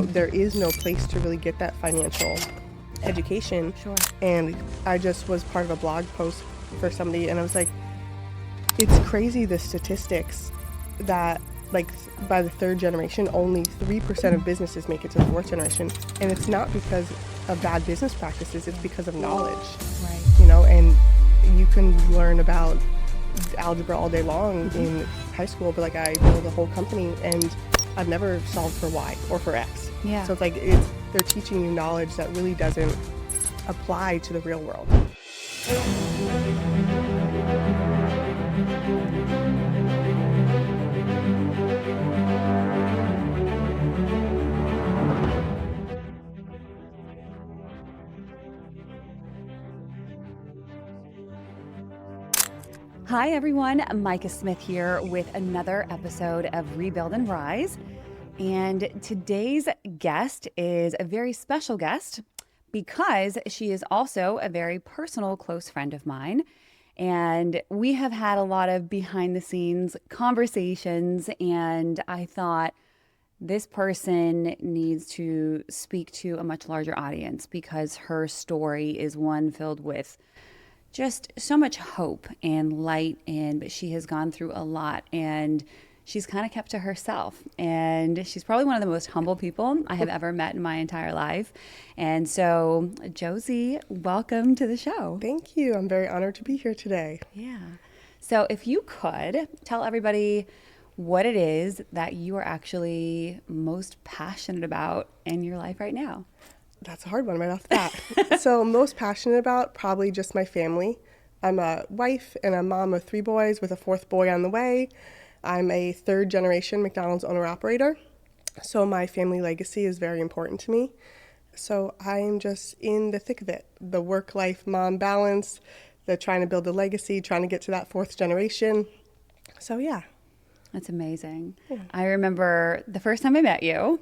there is no place to really get that financial education. Sure. And I just was part of a blog post for somebody, and I was like, it's crazy, the statistics that like by the third generation, only 3% of businesses make it to the fourth generation. And it's not because of bad business practices, it's because of knowledge. Right. And you can learn about algebra all day long in high school, but like I build a whole company and I've never solved for Y or for X. Yeah. So it's like they're teaching you knowledge that really doesn't apply to the real world. Hi everyone, Micah Smith here with another episode of Rebuild and Rise. And today's guest is a very special guest because she is also a very personal close friend of mine. And we have had a lot of behind the scenes conversations, and I thought this person needs to speak to a much larger audience because her story is one filled with just so much hope and light, but she has gone through a lot and she's kind of kept to herself, and she's probably one of the most humble people I have ever met in my entire life. And so Josie, welcome to the show. Thank you. I'm very honored to be here today. Yeah. So if you could tell everybody what it is that you are actually most passionate about in your life right now. That's a hard one right off the bat. So most passionate about probably just my family. I'm a wife and a mom of 3 boys with a 4th boy on the way. I'm a 3rd generation McDonald's owner-operator. So my family legacy is very important to me. So I'm just in the thick of it. The work-life mom balance, the trying to build a legacy, trying to get to that 4th generation. So yeah. That's amazing. Yeah. I remember the first time I met you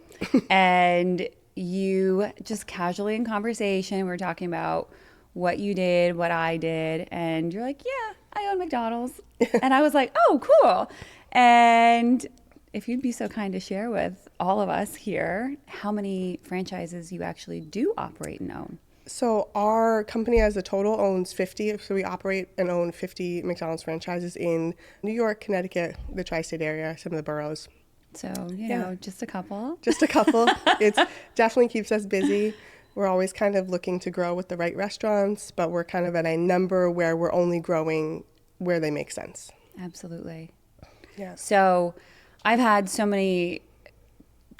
and you just casually in conversation, we were talking about what you did, what I did, and you're like, yeah, I own McDonald's. And I was like, oh, cool. And if you'd be so kind to share with all of us here how many franchises you actually do operate and own. So our company as a total owns 50. So we operate and own 50 McDonald's franchises in New York, Connecticut, the tri-state area, some of the boroughs. So, you know, just a couple. Just a couple. It definitely keeps us busy. We're always kind of looking to grow with the right restaurants, but we're kind of at a number where we're only growing where they make sense. Absolutely. Yeah. So I've had so many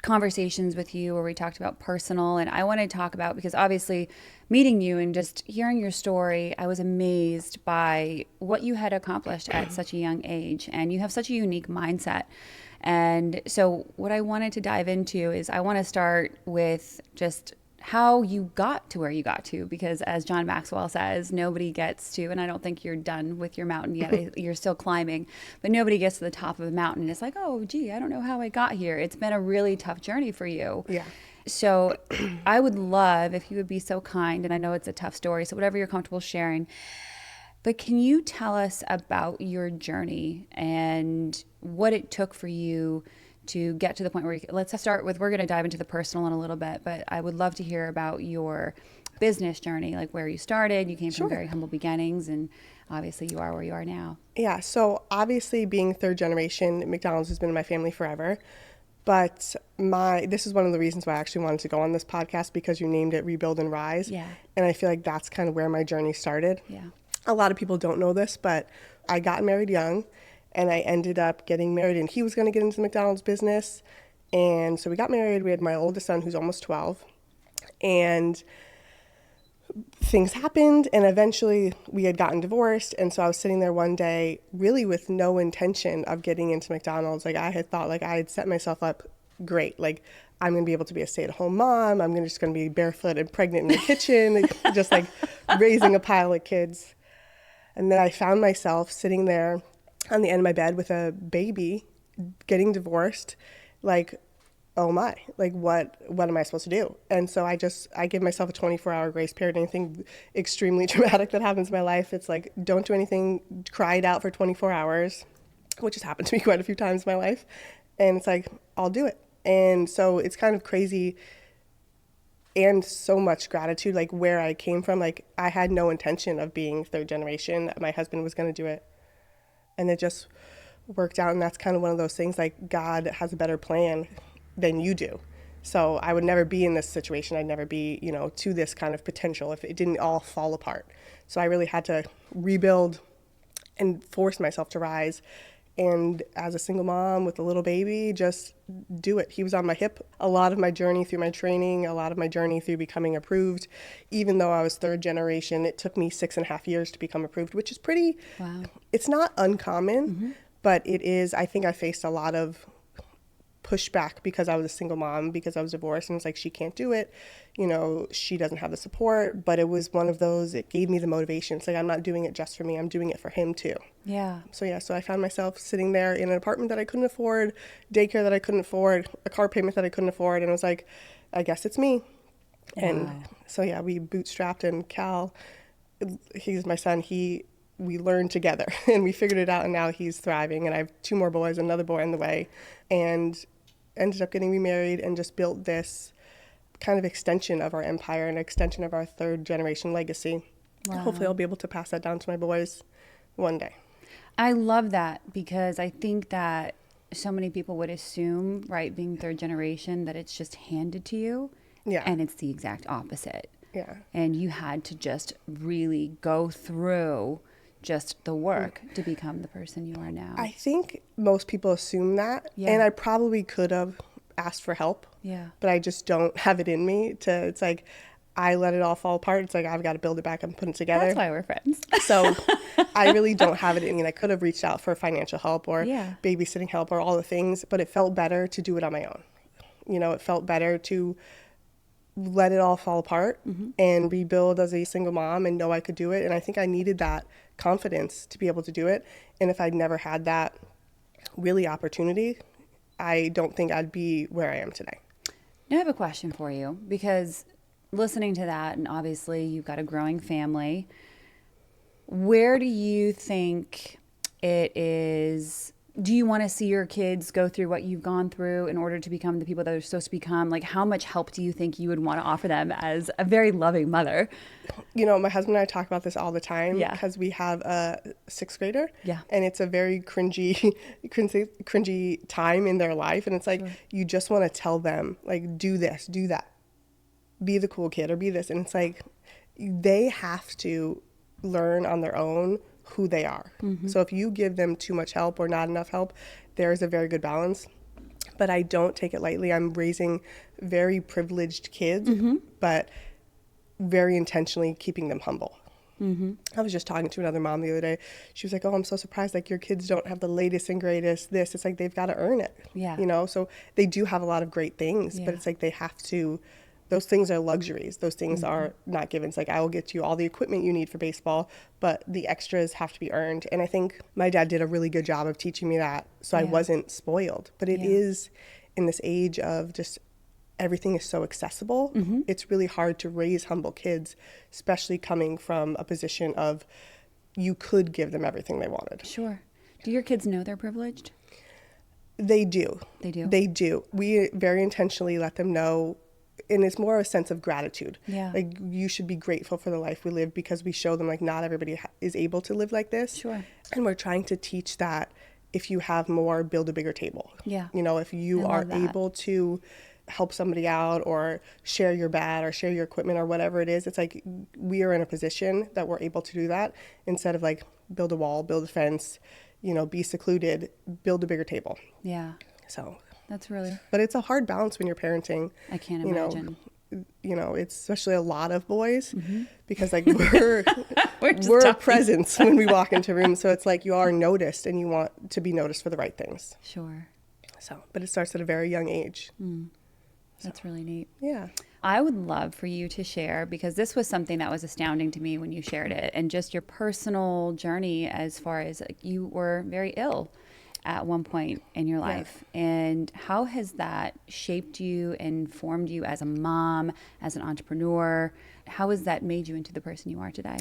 conversations with you where we talked about personal, and I want to talk about, because obviously meeting you and just hearing your story, I was amazed by what you had accomplished at such a young age, and you have such a unique mindset. And so what I wanted to dive into is I want to start with just how you got to where you got to, because as John Maxwell says, nobody gets to, and I don't think you're done with your mountain yet, you're still climbing, but nobody gets to the top of a mountain. It's like, oh, gee, I don't know how I got here. It's been a really tough journey for you. Yeah. So I would love if you would be so kind, and I know it's a tough story, so whatever you're comfortable sharing, but can you tell us about your journey and what it took for you to get to the point where let's start with, we're going to dive into the personal in a little bit, but I would love to hear about your business journey, like where you started. You came from very humble beginnings, and obviously you are where you are now. Yeah. So obviously being 3rd generation, McDonald's has been in my family forever. But this is one of the reasons why I actually wanted to go on this podcast, because you named it Rebuild and Rise. Yeah. And I feel like that's kind of where my journey started. Yeah. A lot of people don't know this, but I got married young, and I ended up getting married, and he was going to get into the McDonald's business. And so we got married. We had my oldest son, who's almost 12, and things happened, and eventually we had gotten divorced. And so I was sitting there one day really with no intention of getting into McDonald's. Like, I had thought, like, I had set myself up great. Like, I'm going to be able to be a stay-at-home mom. I'm just going to be barefoot and pregnant in the kitchen, just like raising a pile of kids. And then I found myself sitting there on the end of my bed with a baby, getting divorced, like, oh my, like what am I supposed to do? And so I give myself a 24-hour grace period. Anything extremely traumatic that happens in my life, it's like, don't do anything, cry it out for 24 hours, which has happened to me quite a few times in my life. And it's like, I'll do it. And so it's kind of crazy and so much gratitude, like where I came from. Like I had no intention of being third generation. My husband was going to do it. And it just worked out. And that's kind of one of those things, like God has a better plan than you do. So I would never be in this situation. I'd never be, to this kind of potential if it didn't all fall apart. So I really had to rebuild and force myself to rise. And as a single mom with a little baby, just do it. He was on my hip. A lot of my journey through my training, a lot of my journey through becoming approved, even though I was third generation, it took me 6.5 years to become approved, which is pretty, wow. It's not uncommon, but it is, I think I faced a lot of pushback because I was a single mom, because I was divorced, and it's like, she can't do it, she doesn't have the support. But it was one of those, it gave me the motivation. It's like, I'm not doing it just for me, I'm doing it for him too. Yeah. So I found myself sitting there in an apartment that I couldn't afford, daycare that I couldn't afford, a car payment that I couldn't afford, and I was like, I guess it's me. Wow. And so we bootstrapped, and Cal, he's my son, we learned together and we figured it out, and now he's thriving, and I have 2 more boys, another boy on the way, and ended up getting remarried and just built this kind of extension of our empire, an extension of our third generation legacy. Wow. Hopefully I'll be able to pass that down to my boys one day. I love that, because I think that so many people would assume, right, being third generation, that it's just handed to you. Yeah. And it's the exact opposite. Yeah. And you had to just really go through just the work to become the person you are now. I think most people assume that. Yeah. And I probably could have asked for help. Yeah. But I just don't have it in me it's like, I let it all fall apart. It's like, I've got to build it back up and put it together. That's why we're friends. So I really don't have it in me. I could have reached out for financial help or babysitting help or all the things, but it felt better to do it on my own. It felt better to let it all fall apart and rebuild as a single mom and know I could do it. And I think I needed that confidence to be able to do it. And if I'd never had that really opportunity, I don't think I'd be where I am today. Now I have a question for you, because listening to that, and obviously you've got a growing family, where do you think it is? Do you want to see your kids go through what you've gone through in order to become the people that they're supposed to become? Like, how much help do you think you would want to offer them as a very loving mother? My husband and I talk about this all the time because we have a 6th grader. Yeah. And it's a very cringy time in their life. And it's like, you just want to tell them, like, do this, do that, be the cool kid or be this. And it's like, they have to learn on their own who they are. So if you give them too much help or not enough help, there's a very good balance. But I don't take it lightly. I'm raising very privileged kids, but very intentionally keeping them humble. I was just talking to another mom the other day. She was like, oh, I'm so surprised, like, your kids don't have the latest and greatest this. It's like, they've got to earn it. Yeah. So they do have a lot of great things, but it's like, they have to. Those things are luxuries. Those things are not given. It's like, I will get you all the equipment you need for baseball, but the extras have to be earned. And I think my dad did a really good job of teaching me that, so I wasn't spoiled. But it is, in this age of just everything is so accessible, it's really hard to raise humble kids, especially coming from a position of you could give them everything they wanted. Sure. Do your kids know they're privileged? They do. They do? They do. We very intentionally let them know. And it's more a sense of gratitude. Yeah. Like, you should be grateful for the life we live, because we show them, like, not everybody is able to live like this. Sure. And we're trying to teach that if you have more, build a bigger table. Yeah. If you are able to help somebody out or share your bat or share your equipment or whatever it is, it's like, we are in a position that we're able to do that, instead of like, build a wall, build a fence, be secluded, build a bigger table. Yeah. So... That's really... But it's a hard balance when you're parenting. I can't imagine. It's especially a lot of boys, because like we're a presence when we walk into rooms. So it's like, you are noticed and you want to be noticed for the right things. Sure. So, but it starts at a very young age. That's really neat. Yeah. I would love for you to share, because this was something that was astounding to me when you shared it, and just your personal journey as far as, like, you were very ill at one point in your life. And how has that shaped you and formed you as a mom, as an entrepreneur? How has that made you into the person you are today?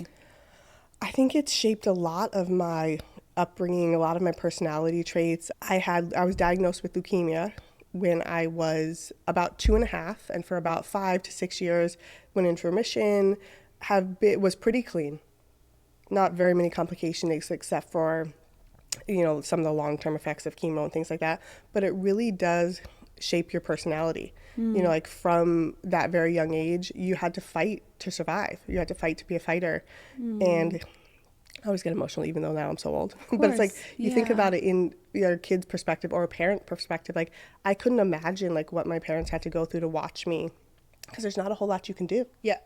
I think it's shaped a lot of my upbringing, a lot of my personality traits. I was diagnosed with leukemia when I was about 2.5, and for about 5 to 6 years went into remission, was pretty clean. Not very many complications except for, some of the long-term effects of chemo and things like that. But it really does shape your personality. Like from that very young age, you had to fight to survive. You had to fight to be a fighter. And I always get emotional even though now I'm so old. But it's like, you think about it in your kid's perspective or a parent perspective. Like, I couldn't imagine like what my parents had to go through to watch me, because there's not a whole lot you can do. Yeah.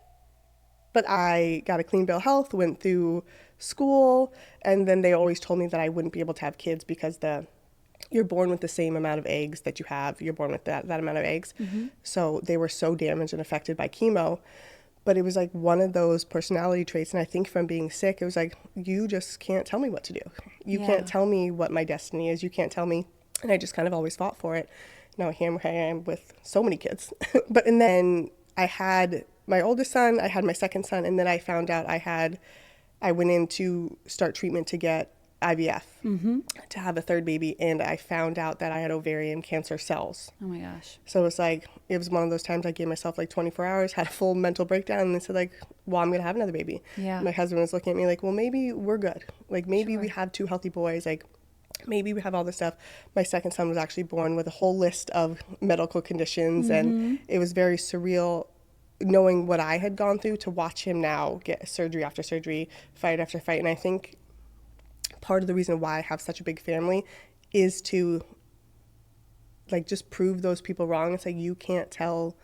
But I got a clean bill of health, went through school, and then they always told me that I wouldn't be able to have kids because you're born with the same amount of eggs that you have. You're born with that amount of eggs. So they were so damaged and affected by chemo. But it was like one of those personality traits. And I think from being sick, it was like, you just can't tell me what to do. You can't tell me what my destiny is. You can't tell me. And I just kind of always fought for it. Now here I am with so many kids. And then I had my oldest son, I had my second son, and then I found out I went in to start treatment to get IVF to have a third baby, and I found out that I had ovarian cancer cells. Oh my gosh. So it was one of those times I gave myself like 24 hours, had a full mental breakdown, and they said like, well, I'm going to have another baby. Yeah. My husband was looking at me like, well, maybe we're good. Like maybe we have 2 healthy boys. Like maybe we have all this stuff. My second son was actually born with a whole list of medical conditions, and it was very surreal knowing what I had gone through to watch him now get surgery after surgery, fight after fight. And I think part of the reason why I have such a big family is to like just prove those people wrong. It's like, you can't tell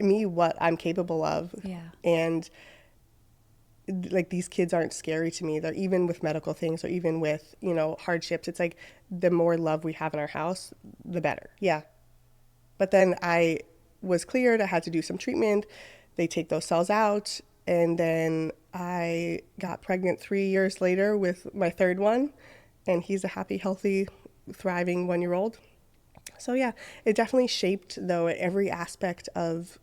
me what I'm capable of. Yeah. And like, these kids aren't scary to me. They're, even with medical things or even with, hardships, it's like the more love we have in our house, the better. Yeah. But then I was cleared. I had to do some treatment. They take those cells out. And then I got pregnant 3 years later with my third one. And he's a happy, healthy, thriving 1-year-old. So yeah, it definitely shaped, though, every aspect of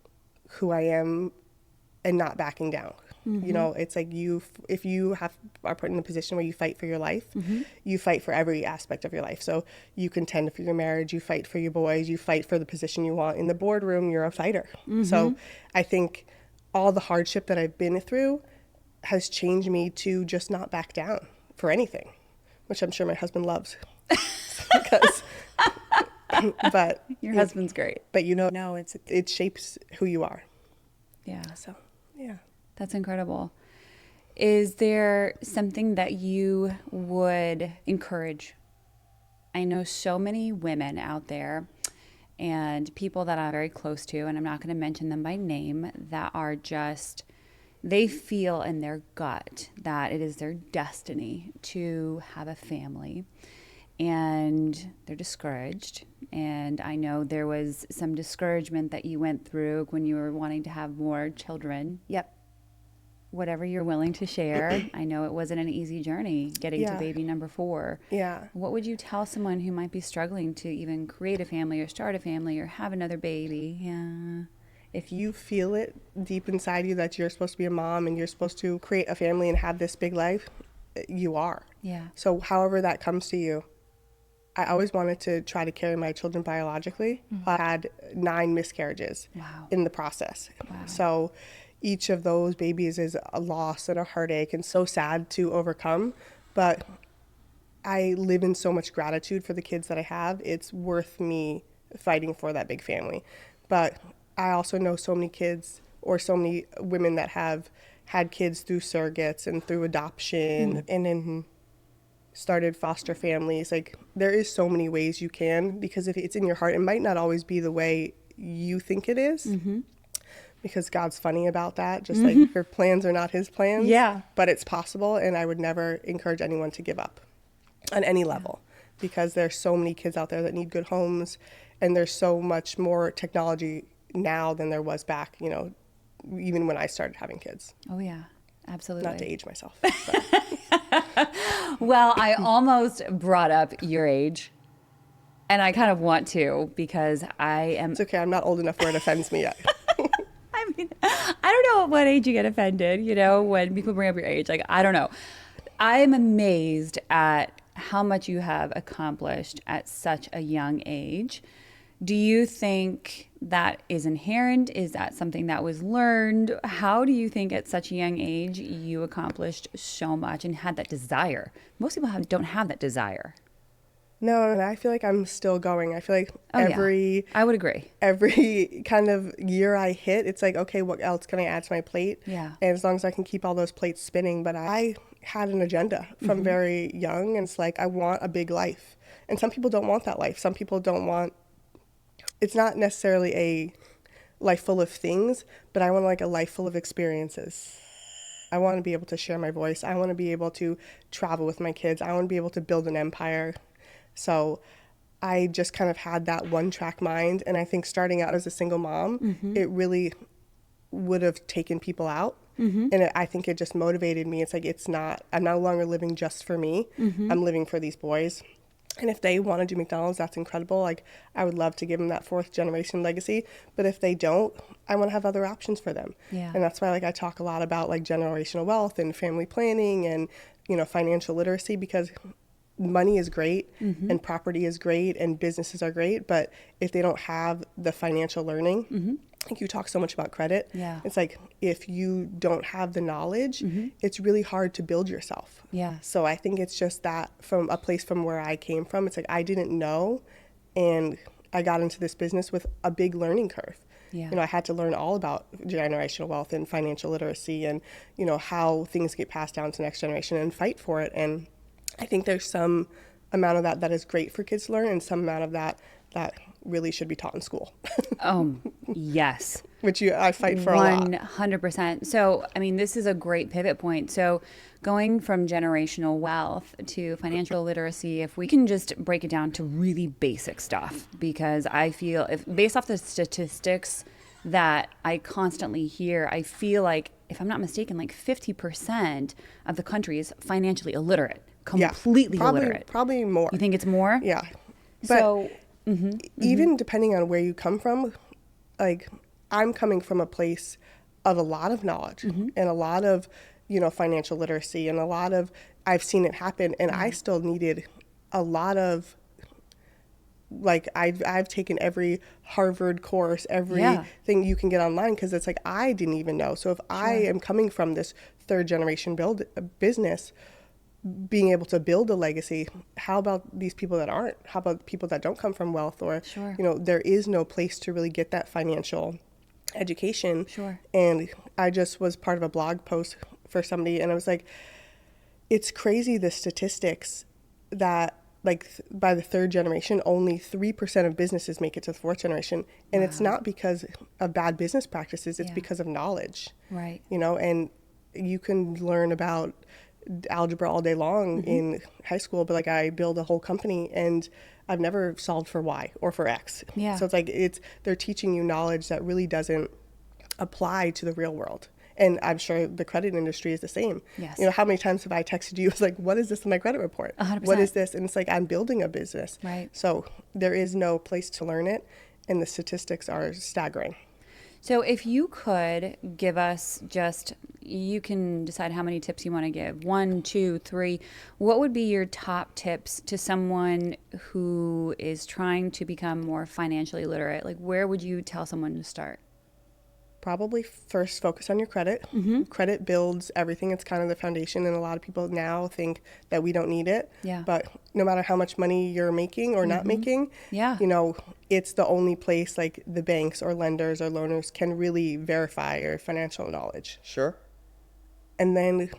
who I am and not backing down. It's like if you are put in a position where you fight for your life, you fight for every aspect of your life. So you contend for your marriage, you fight for your boys, you fight for the position you want. In the boardroom, you're a fighter. So I think all the hardship that I've been through has changed me to just not back down for anything, which I'm sure my husband loves. Because, but Your husband's great. But no, it shapes who you are. Yeah. So, yeah. That's incredible. Is there something that you would encourage? I know so many women out there and people that I'm very close to, and I'm not going to mention them by name, that are just, they feel in their gut that it is their destiny to have a family, and they're discouraged. And I know there was some discouragement that you went through when you were wanting to have more children. Yep. Whatever you're willing to share. I know it wasn't an easy journey getting to baby number 4. Yeah. What would you tell someone who might be struggling to even create a family or start a family or have another baby? Yeah. If you feel it deep inside you that you're supposed to be a mom and you're supposed to create a family and have this big life, you are. Yeah. So however that comes to you, I always wanted to try to carry my children biologically. I had 9 miscarriages in the process. Wow. So each of those babies is a loss and a heartache and so sad to overcome. But I live in so much gratitude for the kids that I have. It's worth me fighting for that big family. But I also know so many kids or so many women that have had kids through surrogates and through adoption and then started foster families. Like, there is so many ways you can, because if it's in your heart, it might not always be the way you think it is. Because God's funny about that. Just like your plans are not his plans. Yeah. But it's possible, and I would never encourage anyone to give up on any level, because there's so many kids out there that need good homes, and there's so much more technology now than there was back, even when I started having kids. Oh, yeah. Absolutely. Not to age myself. Well, I almost brought up your age, and I kind of want to, because I am... It's okay. I'm not old enough where it offends me yet. I mean, I don't know at what age you get offended, when people bring up your age. Like, I don't know. I'm amazed at how much you have accomplished at such a young age. Do you think that is inherent? Is that something that was learned? How do you think at such a young age you accomplished so much and had that desire? Most people don't have that desire. No, and I feel like I'm still going. I feel like I would agree. Every kind of year I hit, it's like, okay, what else can I add to my plate? Yeah. And as long as I can keep all those plates spinning. But I had an agenda from very young, and it's like, I want a big life. And some people don't want that life. Some people don't want, it's not necessarily a life full of things, but I want like a life full of experiences. I want to be able to share my voice. I want to be able to travel with my kids. I want to be able to build an empire. So I just kind of had that one-track mind. And I think starting out as a single mom, it really would have taken people out. And I think it just motivated me. It's like, I'm no longer living just for me. I'm living for these boys. And if they want to do McDonald's, that's incredible. Like, I would love to give them that 4th generation legacy. But if they don't, I want to have other options for them. Yeah. And that's why, like, I talk a lot about like generational wealth and family planning and, financial literacy, because money is great and property is great and businesses are great. But if they don't have the financial learning, like you talk so much about credit. Yeah. It's like, if you don't have the knowledge, it's really hard to build yourself. Yeah. So I think it's just that from a place from where I came from, it's like, I didn't know. And I got into this business with a big learning curve. Yeah. I had to learn all about generational wealth and financial literacy and, how things get passed down to the next generation and fight for it. And I think there's some amount of that is great for kids to learn, and some amount of that really should be taught in school. Yes. Which I fight for a lot. 100%. So, I mean, this is a great pivot point. So going from generational wealth to financial literacy, if we can just break it down to really basic stuff, because I feel, based off the statistics that I constantly hear, I feel like, if I'm not mistaken, like 50% of the country is financially illiterate, completely illiterate. Probably more. You think it's more? Yeah. But So, even depending on where you come from, like, I'm coming from a place of a lot of knowledge and a lot of, financial literacy and I've seen it happen, and I still needed a lot of, like, I've taken every Harvard course, everything you can get online, because it's like, I didn't even know. So if I am coming from this 3rd generation business, being able to build a legacy, how about these people that aren't? How about people that don't come from wealth, or, there is no place to really get that financial education. Sure. And I just was part of a blog post for somebody, and I was like, it's crazy, the statistics that, like, by the 3rd generation, only 3% of businesses make it to the 4th generation. And it's not because of bad business practices, it's because of knowledge. Right. And you can learn about algebra all day long in high school, but like, I build a whole company and I've never solved for Y or for X. Yeah. So it's like, they're teaching you knowledge that really doesn't apply to the real world. And I'm sure the credit industry is the same. Yes. How many times have I texted you? It's like, what is this in my credit report? 100%. What is this? And it's like, I'm building a business. Right. So there is no place to learn it. And the statistics are staggering. So if you could give us you can decide how many tips you want to give, 1, 2, 3. What would be your top tips to someone who is trying to become more financially literate? Like, where would you tell someone to start? Probably first focus on your credit. Credit builds everything. It's kind of the foundation, and a lot of people now think that we don't need it. Yeah. But no matter how much money you're making or not making, it's the only place, like, the banks or lenders or loaners can really verify your financial knowledge. Sure. And then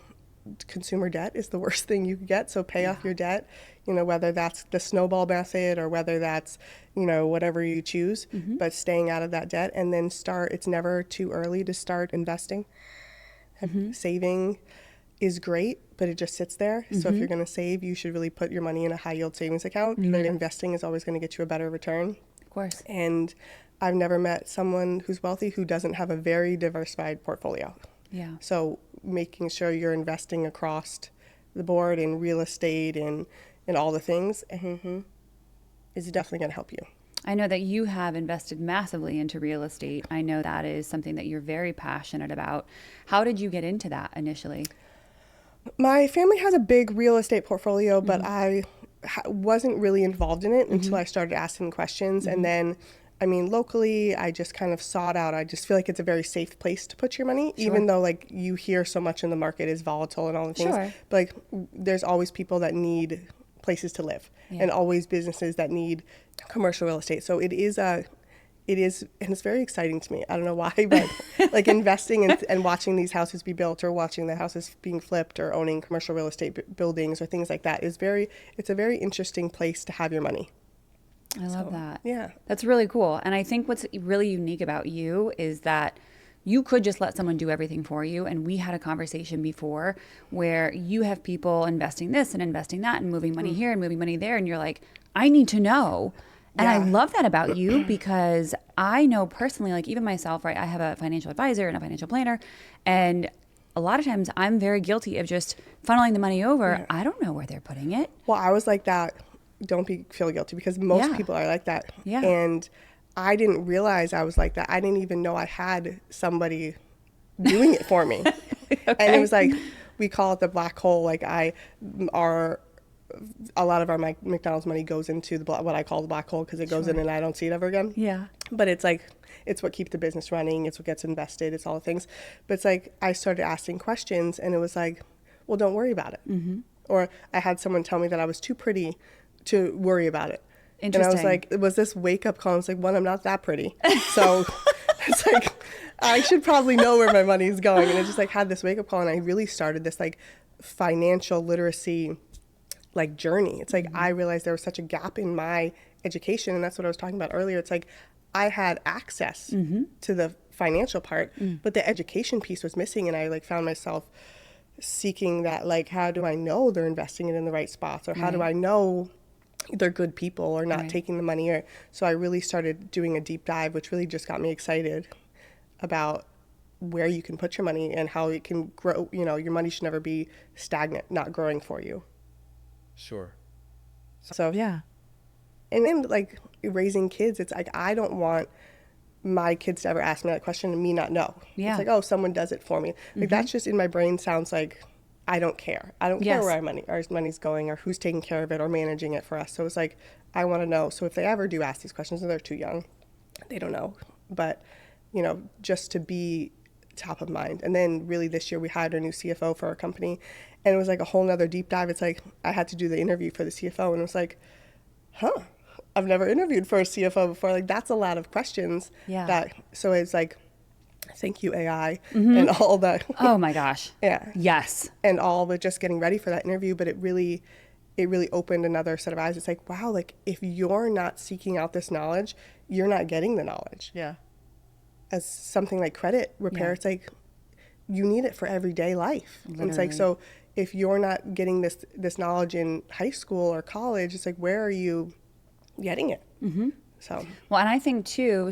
consumer debt is the worst thing you could get. So pay off your debt, whether that's the snowball method or whether that's, whatever you choose, but staying out of that debt, and then it's never too early to start investing. Saving is great, but it just sits there. So if you're going to save, you should really put your money in a high yield savings account. But investing is always going to get you a better return. Of course. And I've never met someone who's wealthy who doesn't have a very diversified portfolio. Yeah. So making sure you're investing across the board in real estate and all the things is definitely going to help you. I know that you have invested massively into real estate. I know that is something that you're very passionate about. How did you get into that initially? My family has a big real estate portfolio, but I wasn't really involved in it until I started asking questions. And then I mean, locally, I just kind of sought out. I just feel like it's a very safe place to put your money, even though like you hear so much in the market is volatile and all the things. Sure. But like, there's always people that need places to live, and always businesses that need commercial real estate. So it is, and it's very exciting to me. I don't know why, but like investing and watching these houses be built, or watching the houses being flipped, or owning commercial real estate buildings or things like that it's a very interesting place to have your money. I love that. Yeah. That's really cool. And I think what's really unique about you is that you could just let someone do everything for you. And we had a conversation before where you have people investing this and investing that and moving money here and moving money there. And you're like, I need to know. And I love that about you, because I know personally, like even myself, right? I have a financial advisor and a financial planner. And a lot of times I'm very guilty of just funneling the money over. Yeah. I don't know where they're putting it. Well, I was like that. Don't feel guilty, because most people are like that. Yeah. And I didn't realize I was like that. I didn't even know I had somebody doing it for me. Okay. And it was like, we call it the black hole. Like a lot of our McDonald's money goes into what I call the black hole, because it goes in and I don't see it ever again. Yeah. But it's like, it's what keeps the business running. It's what gets invested. It's all the things. But it's like, I started asking questions, and it was like, well, don't worry about it. Mm-hmm. Or I had someone tell me that I was too pretty to worry about it. And I was like, it was this wake up call. I was like, one, I'm not that pretty. So it's like, I should probably know where my money's going. And I just like had this wake up call, and I really started this like financial literacy like journey. It's like, I realized there was such a gap in my education. And that's what I was talking about earlier. It's like, I had access to the financial part, but the education piece was missing. And I like found myself seeking that, like, how do I know they're investing it in the right spots? Or how do I know they're good people or not taking the money? Or so I really started doing a deep dive, which really just got me excited about where you can put your money and how it can grow. You know, your money should never be stagnant, not growing for you. Sure. So yeah. And then like raising kids, it's like, I don't want my kids to ever ask me that question and me not know. Yeah. It's like, oh, someone does it for me. Like that's just in my brain sounds like I don't care. I don't care where our money's going or who's taking care of it or managing it for us. So it's like, I want to know. So if they ever do ask these questions and they're too young, they don't know. But, you know, just to be top of mind. And then really this year we hired a new CFO for our company, and it was like a whole nother deep dive. It's like, I had to do the interview for the CFO, and it was like, I've never interviewed for a CFO before. Like, that's a lot of questions. Yeah. So it's like, thank you, AI, and all that. Oh my gosh. Yeah. Yes. And all with just getting ready for that interview. But it really opened another set of eyes. It's like, wow, like if you're not seeking out this knowledge, you're not getting the knowledge. Yeah. As something like credit repair, it's like, you need it for everyday life. Literally. And it's like, so if you're not getting this knowledge in high school or college, it's like, where are you getting it? So well, and I think too,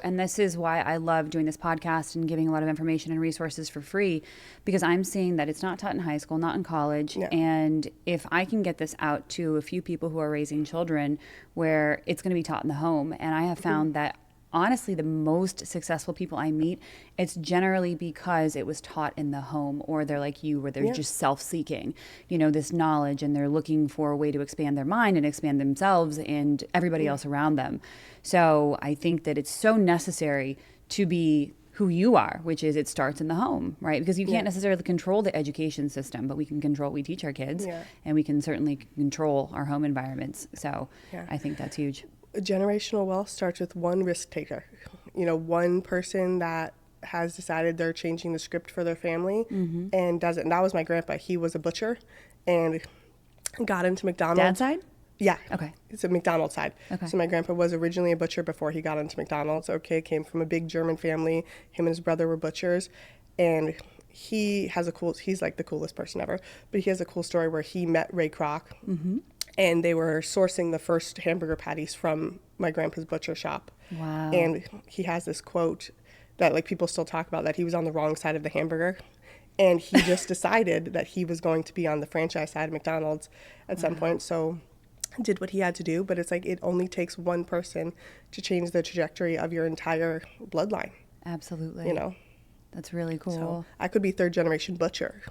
and this is why I love doing this podcast and giving a lot of information and resources for free, because I'm seeing that it's not taught in high school, not in college. Yeah. And if I can get this out to a few people who are raising children where it's going to be taught in the home, and I have found that honestly, the most successful people I meet, it's generally because it was taught in the home, or they're like you, where they're just self-seeking, you know, this knowledge, and they're looking for a way to expand their mind and expand themselves and everybody else around them. So I think that it's so necessary to be who you are, which is it starts in the home, right? Because you can't necessarily control the education system, but we can control what we teach our kids, and we can certainly control our home environments. So I think that's huge. Generational wealth starts with one risk taker, you know, one person that has decided they're changing the script for their family and does it. And that was my grandpa. He was a butcher and got into McDonald's. Dad's side? Yeah. Okay. It's a McDonald's side. Okay. So my grandpa was originally a butcher before he got into McDonald's. Okay. Came from a big German family. Him and his brother were butchers. And he has he's like the coolest person ever, but he has a cool story where he met Ray Kroc. And they were sourcing the first hamburger patties from my grandpa's butcher shop. Wow. And he has this quote that like people still talk about, that he was on the wrong side of the hamburger. And he just decided that he was going to be on the franchise side of McDonald's at some point. So did what he had to do. But it's like, it only takes one person to change the trajectory of your entire bloodline. Absolutely. You know? That's really cool. So I could be third generation butcher.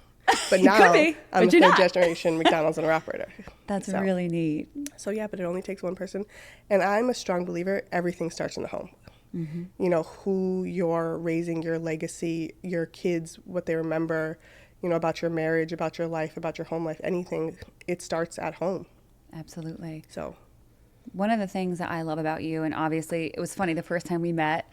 But You now could be, I'm a but you're third not. generation McDonald's owner operator. That's So- really neat. So yeah, but it only takes one person. And I'm a strong believer, everything starts in the home. You know, who you're raising, your legacy, your kids, what they remember, you know, about your marriage, about your life, about your home life, anything, it starts at home. Absolutely. So One of the things that I love about you, and obviously it was funny the first time we met,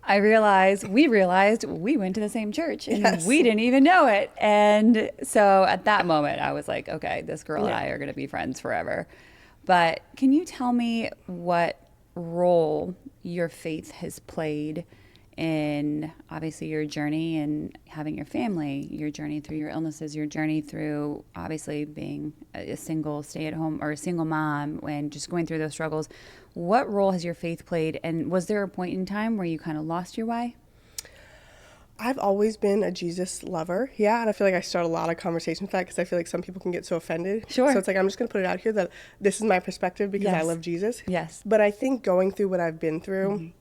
we realized we went to the same church and Yes. we didn't even know it. And so at that moment, I was like, okay, this girl and Yeah. I are going to be friends forever. But can you tell me what role your faith has played in obviously your journey and having your family, your journey through your illnesses, your journey through obviously being a single stay-at-home or a single mom and just going through those struggles? What role has your faith played? And was there a point in time where you kind of lost your why? I've always been a Jesus lover. Yeah, and I feel like I start a lot of conversations with that because I feel like some people can get so offended. Sure. So it's like, I'm just going to put it out here that this is my perspective because I Yes. love Jesus. Yes. But I think going through what I've been through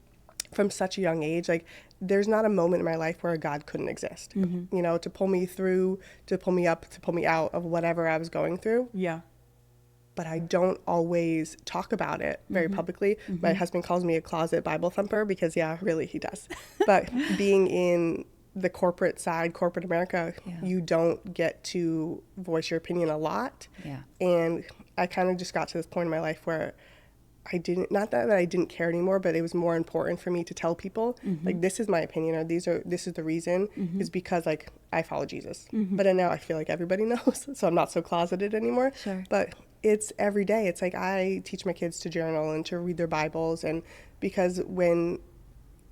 from such a young age, like there's not a moment in my life where God couldn't exist. You know, to pull me through, to pull me up, to pull me out of whatever I was going through. Yeah. But I don't always talk about it very publicly. My husband calls me a closet Bible thumper because, yeah, really, he does. But being in the corporate side, corporate America, you don't get to voice your opinion a lot. Yeah. And I kind of just got to this point in my life where I didn't, not that I didn't care anymore, but it was more important for me to tell people, like, this is my opinion, or this is the reason, is because, like, I follow Jesus. But then now I feel like everybody knows, so I'm not so closeted anymore. Sure. But it's every day. It's like I teach my kids to journal and to read their Bibles, and because when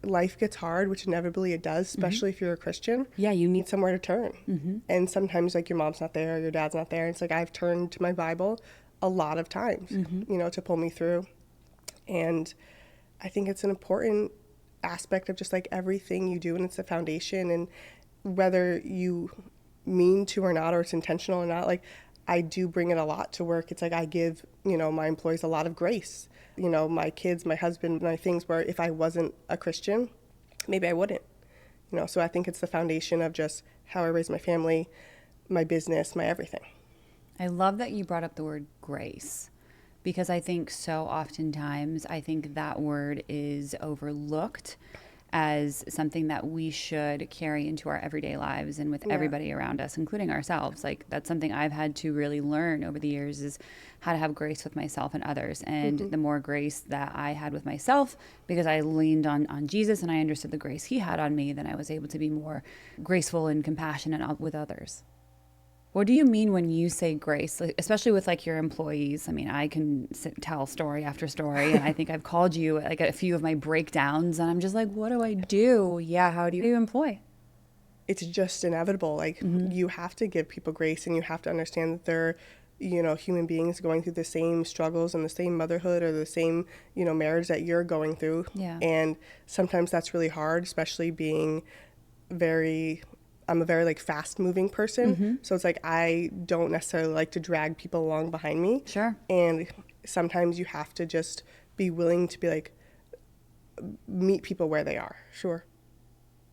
life gets hard, which inevitably it does, especially if you're a Christian, Yeah, you you need need somewhere to turn. And sometimes, like, your mom's not there, or your dad's not there. It's like I've turned to my Bible a lot of times, you know, to pull me through. And I think it's an important aspect of just like everything you do, and it's the foundation. And whether you mean to or not, or it's intentional or not, like I do bring it a lot to work. It's like I give, you know, my employees a lot of grace. You know, my kids, my husband, my things where if I wasn't a Christian, maybe I wouldn't. You know, so I think it's the foundation of just how I raise my family, my business, my everything. I love that you brought up the word grace, because I think so oftentimes I think that word is overlooked as something that we should carry into our everyday lives and with everybody around us, including ourselves. Like that's something I've had to really learn over the years, is how to have grace with myself and others. And the more grace that I had with myself, because I leaned on Jesus and I understood the grace he had on me, then I was able to be more graceful and compassionate with others. What do you mean when you say grace, like, especially with like your employees? I mean, I can tell story after story, and I think I've called you like a few of my breakdowns, and I'm just like, what do I do? Yeah, how do you employ? It's just inevitable. Like you have to give people grace, and you have to understand that they're, you know, human beings going through the same struggles and the same motherhood or the same, you know, marriage that you're going through. Yeah. And sometimes that's really hard, especially being I'm a very like fast moving person. So it's like I don't necessarily like to drag people along behind me. Sure. And sometimes you have to just be willing to be like, meet people where they are. Sure.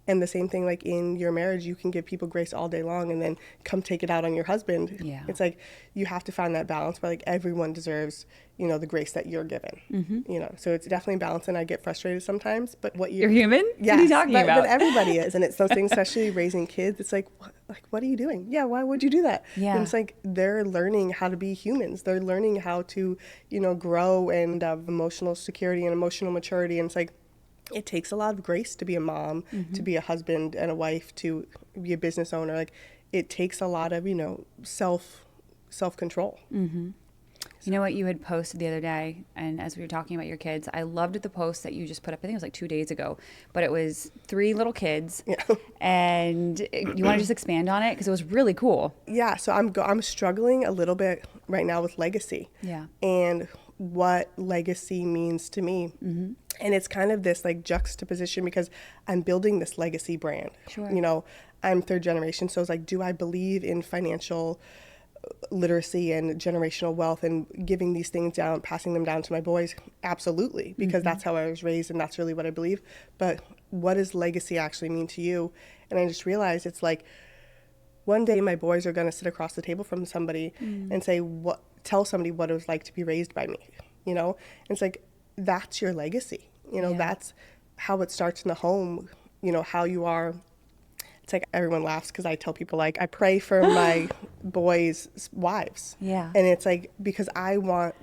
And the same thing, like in your marriage, you can give people grace all day long and then come take it out on your husband. Yeah. It's like you have to find that balance, but like everyone deserves, you know, the grace that you're given. You know, so it's definitely balance, and I get frustrated sometimes. But You're human? Yeah, What are you talking about? But everybody is, and it's those things, especially raising kids. It's like, what are you doing? Yeah, why would you do that? Yeah. And it's like they're learning how to be humans. They're learning how to, you know, grow and have emotional security and emotional maturity. And it's like, it takes a lot of grace to be a mom, to be a husband and a wife, to be a business owner. Like it takes a lot of, you know, self-control. You know what you had posted the other day, and as we were talking about your kids, I loved the post that you just put up. I think it was like 2 days ago, but it was 3 little kids. Yeah. And you want to just expand on it because it was really cool. Yeah. So I'm struggling a little bit right now with legacy. Yeah. And what legacy means to me. And it's kind of this like juxtaposition because I'm building this legacy brand. Sure. You know, I'm third generation. So it's like, do I believe in financial literacy and generational wealth and giving these things down, passing them down to my boys? Absolutely. Because that's how I was raised and that's really what I believe. But what does legacy actually mean to you? And I just realized it's like, one day my boys are going to sit across the table from somebody and tell somebody what it was like to be raised by me, And it's like, that's your legacy. That's how it starts in the home, how you are. It's like everyone laughs because I tell people, like, I pray for my boys' wives. Yeah. And it's like, because I want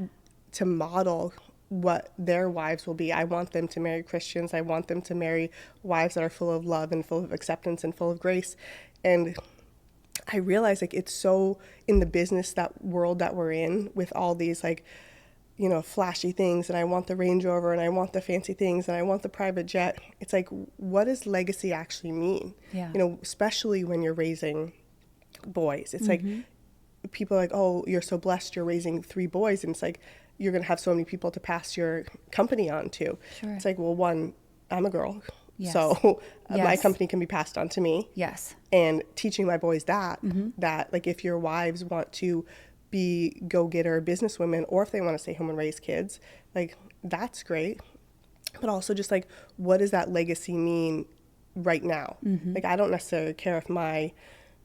to model what their wives will be. I want them to marry Christians. I want them to marry wives that are full of love and full of acceptance and full of grace. And I realize, like, it's so in the business, that world that we're in, with all these, like, flashy things, and I want the Range Rover, and I want the fancy things, and I want the private jet. It's like, what does legacy actually mean? Yeah. Especially when you're raising boys. It's like, people are like, oh, you're so blessed, you're raising 3 boys, and it's like, you're going to have so many people to pass your company on to. Sure. It's like, well, one, I'm a girl. Yes. So my Yes. company can be passed on to me. Yes. And teaching my boys that, like, if your wives want to be go-getter businesswomen, or if they want to stay home and raise kids, like, that's great. But also just, like, what does that legacy mean right now? Like, I don't necessarily care if my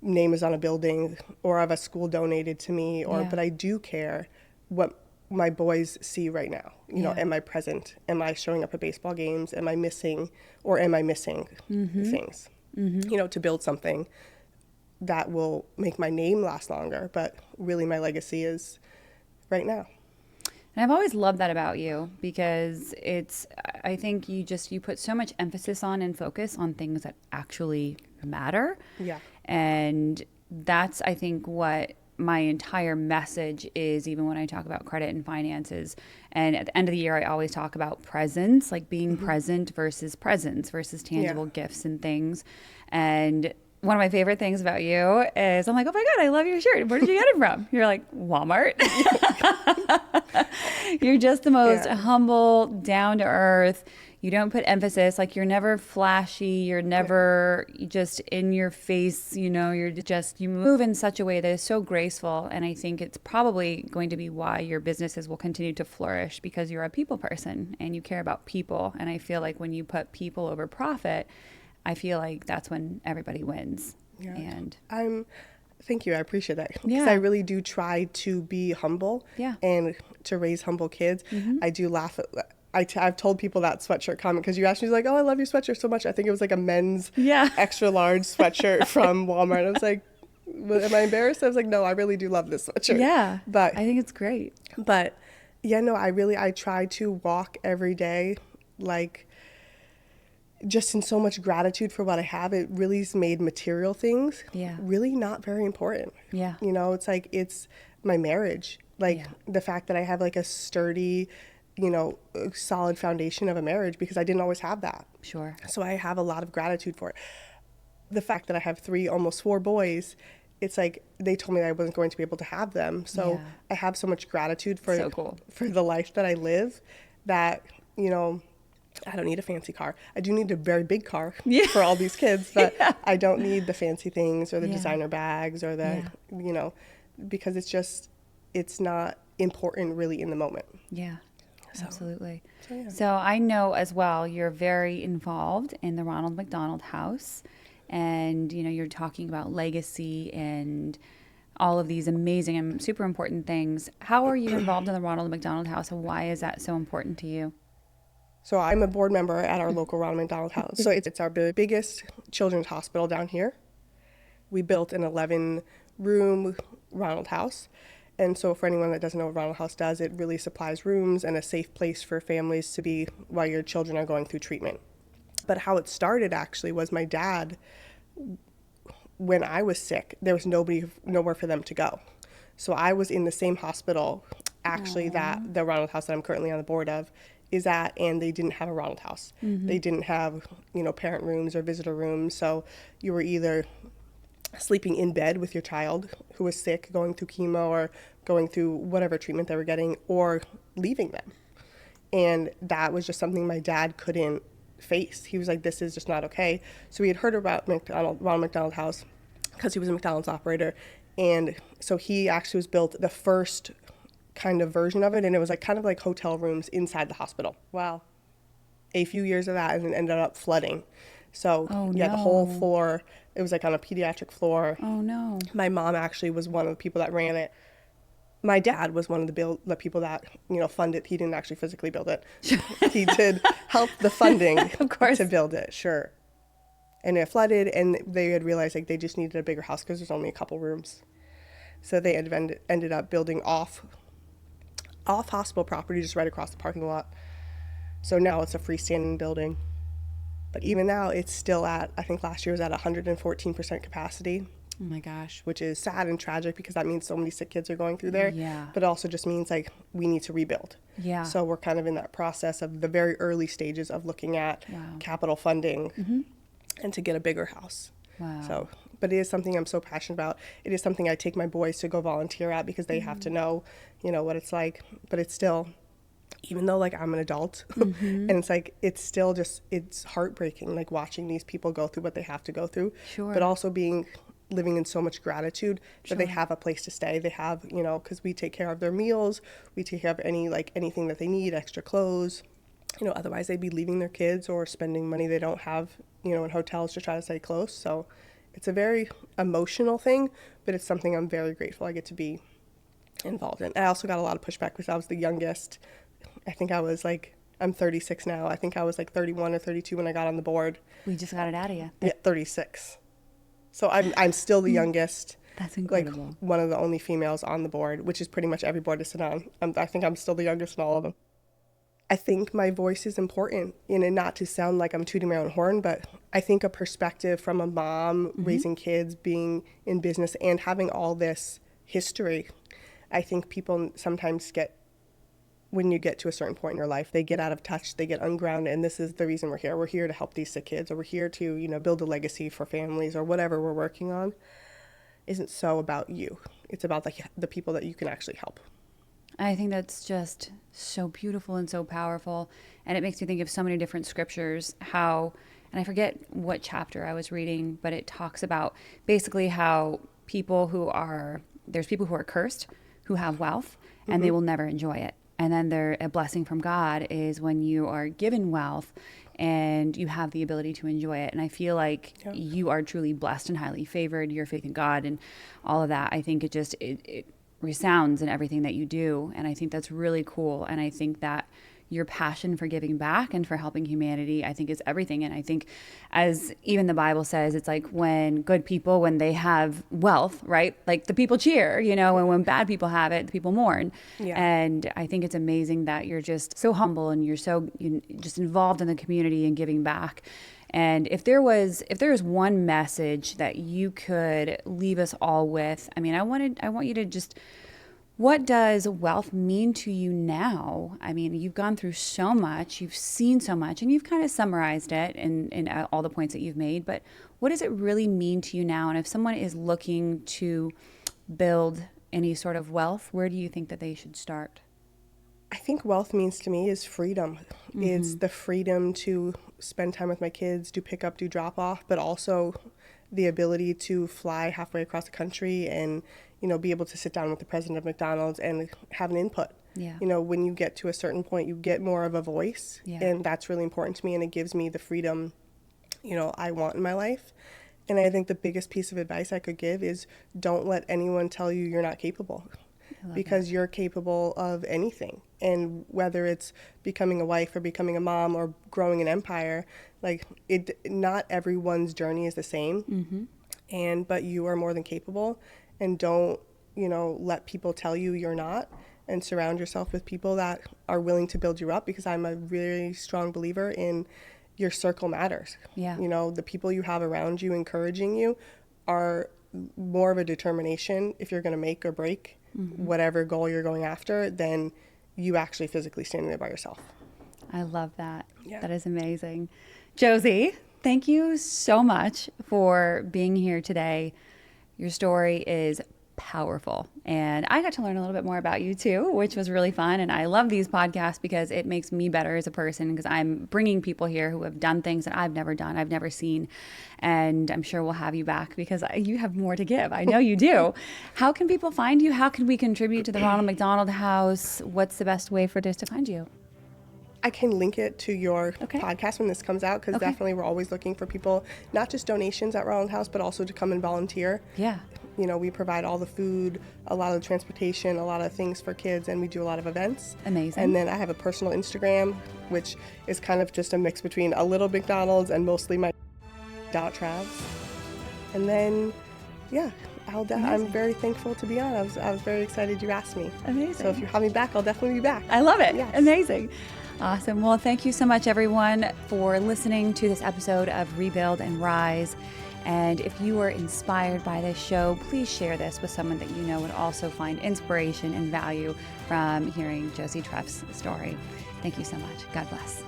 name is on a building or if a school donated to me, but I do care what my boys see right now. Am I present? Am I showing up at baseball games? Am I missing things? To build something that will make my name last longer. But really, my legacy is right now. And I've always loved that about you, because I think you put so much emphasis on and focus on things that actually matter. Yeah. And that's, I think, what my entire message is, even when I talk about credit and finances. And at the end of the year, I always talk about presence, like being present versus presence versus tangible gifts and things. And one of my favorite things about you is, I'm like, oh my God, I love your shirt. Where did you get it from? You're like, Walmart. You're just the most humble, down to earth. You don't put emphasis, like, you're never flashy. You're never just in your face. You move in such a way that is so graceful. And I think it's probably going to be why your businesses will continue to flourish, because you're a people person and you care about people. And I feel like when you put people over profit, I feel like that's when everybody wins. Yeah. And thank you. I appreciate that. Because I really do try to be humble and to raise humble kids. I do laugh at, I've told people that sweatshirt comment, because you asked me, like, oh, I love your sweatshirt so much. I think it was like a men's extra large sweatshirt from Walmart. I was like, am I embarrassed? I was like, no, I really do love this sweatshirt. Yeah. But I think it's great. But I try to walk every day, like, just in so much gratitude for what I have. It really has made material things really not very important. Yeah. It's like, it's my marriage. Like, the fact that I have, like, a sturdy, solid foundation of a marriage, because I didn't always have that. Sure. So I have a lot of gratitude for it. The fact that I have 3, almost 4 boys, it's like, they told me that I wasn't going to be able to have them. So I have so much gratitude for the life that I live, that, I don't need a fancy car. I do need a very big car for all these kids, but I don't need the fancy things or the designer bags or the, because it's not important really in the moment. Yeah, absolutely. So So I know as well, you're very involved in the Ronald McDonald House, and, you're talking about legacy and all of these amazing and super important things. How are you involved in the Ronald McDonald House, and why is that so important to you? So I'm a board member at our local Ronald McDonald House. So it's our biggest children's hospital down here. We built an 11-room Ronald House. And so for anyone that doesn't know what Ronald House does, it really supplies rooms and a safe place for families to be while your children are going through treatment. But how it started actually was my dad, when I was sick, there was nowhere for them to go. So I was in the same hospital actually that the Ronald House that I'm currently on the board of is at, and they didn't have a Ronald House. They didn't have, parent rooms or visitor rooms. So you were either sleeping in bed with your child who was sick, going through chemo or going through whatever treatment they were getting, or leaving them. And that was just something my dad couldn't face. He was like, this is just not okay. So we had heard about Ronald McDonald House because he was a McDonald's operator. And so he actually was built the first kind of version of it, and it was like kind of like hotel rooms inside the hospital. Wow. A few years of that, and it ended up flooding. So Oh, the no. whole floor, It was like on a pediatric floor. Oh, no. My mom actually was one of the people that ran it. My dad was one of the people that, funded. He didn't actually physically build it. He did help the funding Of course. to build it, sure. And it flooded, and they had realized like they just needed a bigger house because there's only a couple rooms. So they had ended up building off hospital property just right across the parking lot. So now it's a freestanding building. But even now, it's still at, I think last year was at 114% capacity. Oh my gosh. Which is sad and tragic because that means so many sick kids are going through there. Yeah. But it also just means like we need to rebuild. Yeah. So we're kind of in that process of the very early stages of looking at capital funding and to get a bigger house. Wow. So, but it is something I'm so passionate about. It is something I take my boys to go volunteer at because they have to know, what it's like. But it's still, even though like I'm an adult and it's like, it's still just, it's heartbreaking, like watching these people go through what they have to go through. Sure. But also living in so much gratitude that they have a place to stay. They have, because we take care of their meals, we take care of anything that they need, extra clothes. Otherwise they'd be leaving their kids or spending money they don't have, in hotels to try to stay close. So it's a very emotional thing, but it's something I'm very grateful I get to be involved in. I also got a lot of pushback because I was the youngest. I think I was like, I'm 36 now. I think I was like 31 or 32 when I got on the board. We just got it out of you. Yeah, 36. So I'm still the youngest. That's incredible. Like one of the only females on the board, which is pretty much every board to sit on. I think I'm still the youngest in all of them. I think my voice is important, not to sound like I'm tooting my own horn, but I think a perspective from a mom raising kids, being in business, and having all this history. I think people sometimes when you get to a certain point in your life, they get out of touch, they get ungrounded, and this is the reason we're here. We're here to help these sick kids, or we're here to, build a legacy for families, or whatever we're working on. Isn't so about you. It's about the people that you can actually help. I think that's just so beautiful and so powerful. And it makes me think of so many different scriptures, and I forget what chapter I was reading, but it talks about basically how there's people who are cursed, who have wealth, and they will never enjoy it. And then a blessing from God is when you are given wealth and you have the ability to enjoy it. And I feel like you are truly blessed and highly favored, your faith in God and all of that. I think it resounds in everything that you do. And I think that's really cool. And I think that your passion for giving back and for helping humanity, I think is everything. And I think, as even the Bible says, it's like when good people, when they have wealth, right? Like the people cheer, and when bad people have it, the people mourn. Yeah. And I think it's amazing that you're just so humble and you're so just involved in the community and giving back. And if there was one message that you could leave us all with, I want you to just, what does wealth mean to you now? I mean, you've gone through so much, you've seen so much, and you've kind of summarized it in all the points that you've made, but what does it really mean to you now? And if someone is looking to build any sort of wealth, where do you think that they should start? I think wealth means to me is freedom. It's the freedom to spend time with my kids, do pick up, do drop off, but also the ability to fly halfway across the country and be able to sit down with the president of McDonald's and have an input. Yeah. When you get to a certain point, you get more of a voice, and that's really important to me, and it gives me the freedom, I want in my life. And I think the biggest piece of advice I could give is don't let anyone tell you you're not capable, because you're capable of anything. And whether it's becoming a wife or becoming a mom or growing an empire, not everyone's journey is the same, but you are more than capable. And don't, let people tell you you're not, and surround yourself with people that are willing to build you up, because I'm a really strong believer in your circle matters. Yeah. The people you have around you encouraging you are more of a determination if you're going to make or break whatever goal you're going after than you actually physically standing there by yourself. I love that. Yeah. That is amazing. Josie, thank you so much for being here today. Your story is powerful, and I got to learn a little bit more about you too, which was really fun. And I love these podcasts because it makes me better as a person, because I'm bringing people here who have done things that I've never done, I've never seen, and I'm sure we'll have you back because you have more to give. I know you do. How can people find you? How can we contribute to the Ronald McDonald House? What's the best way for us to find you? I can link it to your Okay. podcast when this comes out, because Okay. definitely we're always looking for people, not just donations at Ronald House, but also to come and volunteer. Yeah. We provide all the food, a lot of the transportation, a lot of things for kids, and we do a lot of events. Amazing. And then I have a personal Instagram, which is kind of just a mix between a little McDonald's and mostly my Travs. And then, yeah, I'm very thankful to be on. I was very excited you asked me. Amazing. So if you have me back, I'll definitely be back. I love it. Yes. Amazing. Awesome. Well, thank you so much, everyone, for listening to this episode of Rebuild and Rise. And if you were inspired by this show, please share this with someone that you know would also find inspiration and value from hearing Josie Treff's story. Thank you so much. God bless.